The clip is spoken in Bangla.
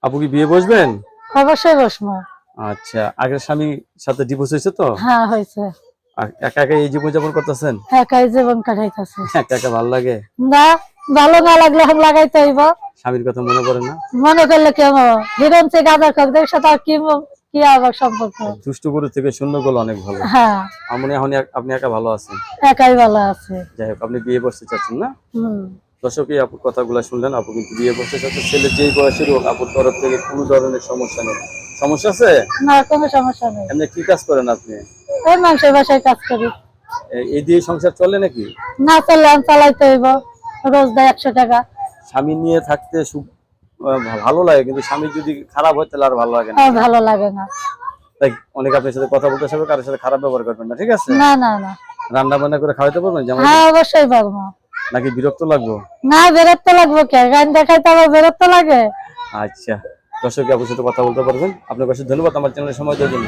আপু কি বিয়ে বসবেন? অবশ্যই বসমু। আচ্ছা, আগের স্বামীর সাথে ডিভোর্স হয়েছে তো? হ্যাঁ হয়েছে। একা একা এই জীবন যাপন করতেছেন? একাই জীবন কাটাইতেছে। একা একা ভালো লাগে? না, ভালো না লাগলে এখন লাগাইতে হইব। স্বামীর কথা মনে পড়ে না? মনে করলে কেমন হিরণ থেকে গাঁদা খকদের সাথে আর কি আবার সম্পর্ক? দুষ্ট গরু থেকে শূন্য গোল অনেক ভালো। হ্যাঁ, আমি এখন আপনি একা ভালো আছেন। একাই ভালো আছে। যাই হোক, আপনি বিয়ে করতে চাচ্ছেন না? হুম। দর্শক, এই আপুর কথাগুলো শুনলেন। আপু কিন্তু বিয়ে করতে চাচ্ছে। ছেলে যেই বয়সের হোক, আপুর তরফ থেকে কোনো ধরনের সমস্যা নেই। সমস্যা আছে? না, কোনো সমস্যা নেই। এমনি কি কাজ করেন আপনি? ওই মানুষের বাসায় কাজ করি। এই দিয়ে সংসার চলে নাকি? না চললে আমি চালাইতে হইব। রোজ দেয় 100 টাকা। স্বামী নিয়ে থাকতে ভালো লাগে, কিন্তু স্বামী যদি খারাপ হয় তাহলে আর ভালো লাগে না। ভালো লাগে না। তাই অনেক আপনার সাথে কথা বলতে হবে, কারোর সাথে খারাপ ব্যবহার করবেন না, ঠিক আছে? না না না। রান্না বান্না করে খাওয়াইতে পারবেন যেমন? হ্যাঁ, অবশ্যই পারবো। নাকি বিরক্ত লাগবে? না, বেরোতে লাগবো কে? গান দেখাইতে আবার বেরোতে লাগে? আচ্ছা, দর্শক আপুর সাথে কথা বলতে পারবেন। আপনার কাছে ধন্যবাদ আমার চ্যানেলে সময় দেওয়ার জন্য।